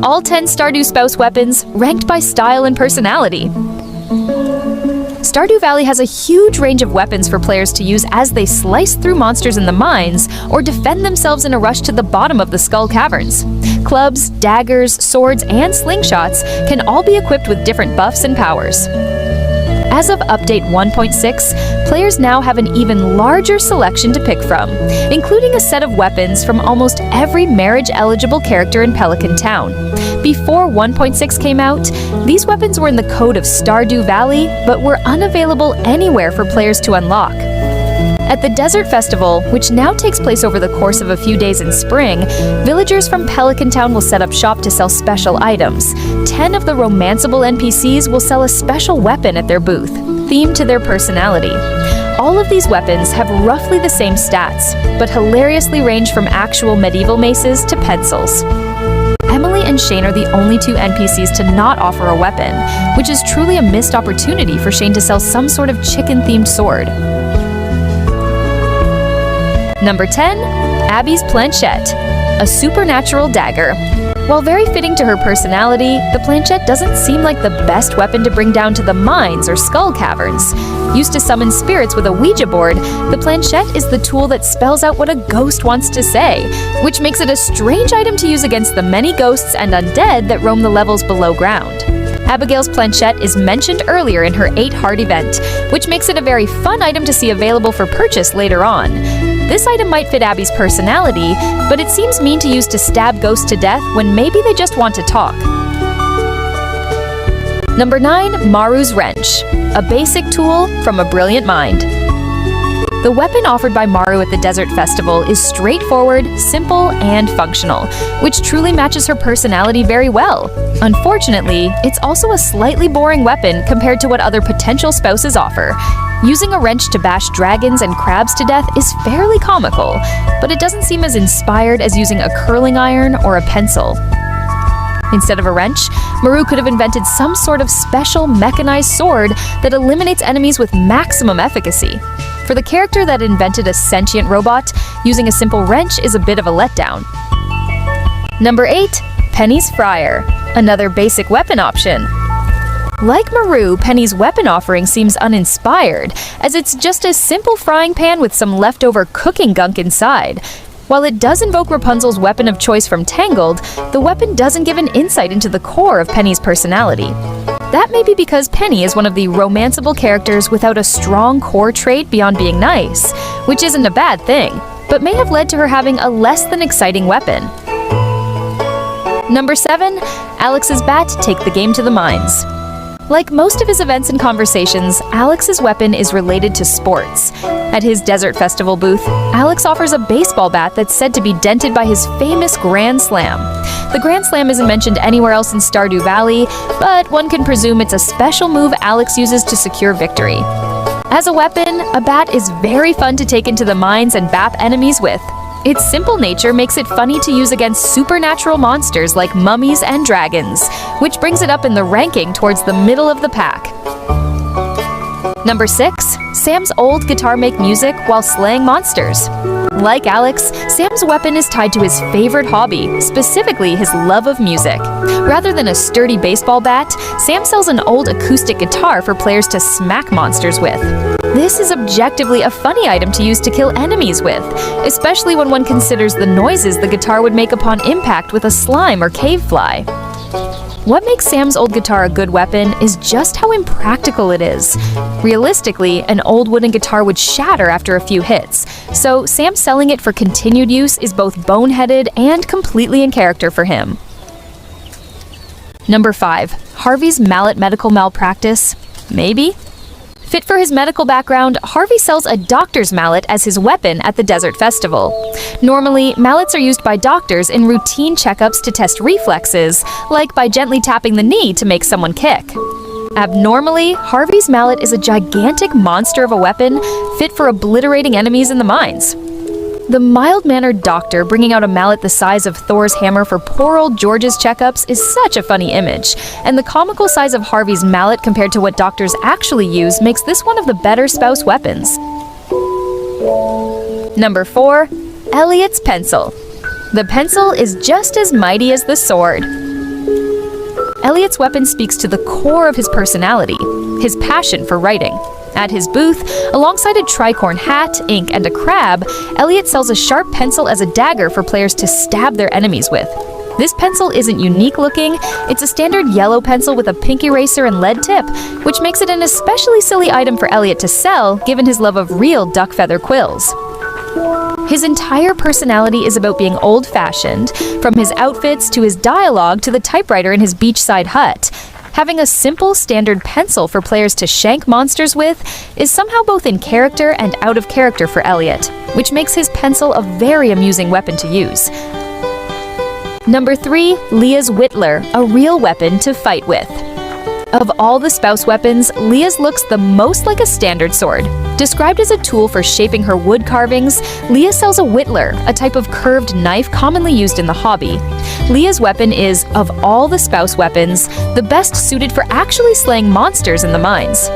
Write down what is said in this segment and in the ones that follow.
All 10 Stardew spouse weapons ranked by style and personality. Stardew Valley has a huge range of weapons for players to use as they slice through monsters in the mines or defend themselves in a rush to the bottom of the Skull Caverns. Clubs, daggers, swords, and slingshots can all be equipped with different buffs and powers. As of Update 1.6, players now have an even larger selection to pick from, including a set of weapons from almost every marriage-eligible character in Pelican Town. Before 1.6 came out, these weapons were in the code of Stardew Valley, but were unavailable anywhere for players to unlock. At the Desert Festival, which now takes place over the course of a few days in spring, villagers from Pelican Town will set up shop to sell special items. 10 of the romanceable NPCs will sell a special weapon at their booth, themed to their personality. All of these weapons have roughly the same stats, but hilariously range from actual medieval maces to pencils. Emily and Shane are the only 2 NPCs to not offer a weapon, which is truly a missed opportunity for Shane to sell some sort of chicken-themed sword. Number 10, Abigails Planchette, a supernatural dagger. While very fitting to her personality, the planchette doesn't seem like the best weapon to bring down to the mines or skull caverns. Used to summon spirits with a Ouija board, the planchette is the tool that spells out what a ghost wants to say, which makes it a strange item to use against the many ghosts and undead that roam the levels below ground. Abigails Planchette is mentioned earlier in her 8 Heart event, which makes it a very fun item to see available for purchase later on. This item might fit Abby's personality, but it seems mean to use to stab ghosts to death when maybe they just want to talk. Number 9, Marus Wrench, a basic tool from a brilliant mind. The weapon offered by Maru at the Desert Festival is straightforward, simple, and functional, which truly matches her personality very well. Unfortunately, it's also a slightly boring weapon compared to what other potential spouses offer. Using a wrench to bash dragons and crabs to death is fairly comical, but it doesn't seem as inspired as using a curling iron or a pencil. Instead of a wrench, Maru could have invented some sort of special mechanized sword that eliminates enemies with maximum efficacy. For the character that invented a sentient robot, using a simple wrench is a bit of a letdown. Number 8, Penny's Frier, another basic weapon option. Like Maru, Penny's weapon offering seems uninspired, as it's just a simple frying pan with some leftover cooking gunk inside. While it does invoke Rapunzel's weapon of choice from Tangled, the weapon doesn't give an insight into the core of Penny's personality. That may be because Penny is one of the romanceable characters without a strong core trait beyond being nice, which isn't a bad thing, but may have led to her having a less than exciting weapon. Number 7, Alex's bat take the game to the mines. Like most of his events and conversations, Alex's weapon is related to sports. At his Desert Festival booth, Alex offers a baseball bat that's said to be dented by his famous Grand Slam. The Grand Slam isn't mentioned anywhere else in Stardew Valley, but one can presume it's a special move Alex uses to secure victory. As a weapon, a bat is very fun to take into the mines and bap enemies with. Its simple nature makes it funny to use against supernatural monsters like mummies and dragons, which brings it up in the ranking towards the middle of the pack. Number 6, Sam's old guitar make music while slaying monsters. Like Alex, Sam's weapon is tied to his favorite hobby, specifically his love of music. Rather than a sturdy baseball bat, Sam sells an old acoustic guitar for players to smack monsters with. This is objectively a funny item to use to kill enemies with, especially when one considers the noises the guitar would make upon impact with a slime or cave fly. What makes Sam's old guitar a good weapon is just how impractical it is. Realistically, an old wooden guitar would shatter after a few hits, so Sam selling it for continued use is both boneheaded and completely in character for him. Number 5, Harveys Mallet medical malpractice? Maybe? Fit for his medical background, Harvey sells a doctor's mallet as his weapon at the Desert Festival. Normally, mallets are used by doctors in routine checkups to test reflexes, like by gently tapping the knee to make someone kick. Abnormally, Harvey's mallet is a gigantic monster of a weapon fit for obliterating enemies in the mines. The mild-mannered doctor bringing out a mallet the size of Thor's hammer for poor old George's checkups is such a funny image, and the comical size of Harvey's mallet compared to what doctors actually use makes this one of the better spouse weapons. Number 4, Elliots Pencil. The pencil is just as mighty as the sword. Elliott's weapon speaks to the core of his personality, his passion for writing. At his booth, alongside a tricorn hat, ink, and a crab, Elliot sells a sharp pencil as a dagger for players to stab their enemies with. This pencil isn't unique looking, it's a standard yellow pencil with a pink eraser and lead tip, which makes it an especially silly item for Elliot to sell, given his love of real duck feather quills. His entire personality is about being old-fashioned, from his outfits to his dialogue to the typewriter in his beachside hut. Having a simple standard pencil for players to shank monsters with is somehow both in character and out of character for Elliot, which makes his pencil a very amusing weapon to use. Number 3, Leahs Whitler, a real weapon to fight with. Of all the spouse weapons, Leah's looks the most like a standard sword. Described as a tool for shaping her wood carvings, Leah sells a whittler, a type of curved knife commonly used in the hobby. Leah's weapon is, of all the spouse weapons, the best suited for actually slaying monsters in the mines.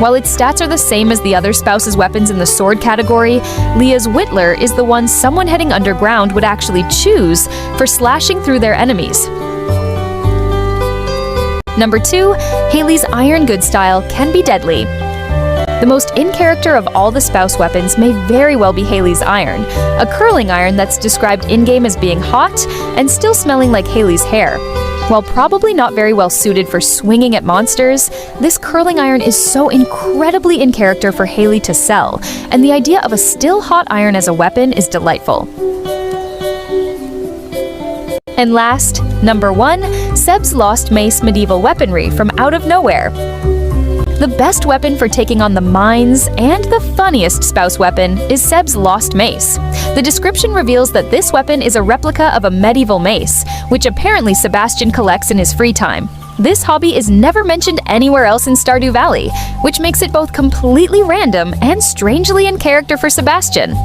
While its stats are the same as the other spouse's weapons in the sword category, Leah's whittler is the one someone heading underground would actually choose for slashing through their enemies. Number 2, Haley's iron good style can be deadly. The most in character of all the spouse weapons may very well be Haley's iron, a curling iron that's described in-game as being hot and still smelling like Haley's hair. While probably not very well suited for swinging at monsters, this curling iron is so incredibly in character for Haley to sell, and the idea of a still hot iron as a weapon is delightful. And last, number 1, Seb's Lost Mace medieval weaponry from out of nowhere. The best weapon for taking on the mines and the funniest spouse weapon is Seb's Lost Mace. The description reveals that this weapon is a replica of a medieval mace, which apparently Sebastian collects in his free time. This hobby is never mentioned anywhere else in Stardew Valley, which makes it both completely random and strangely in character for Sebastian.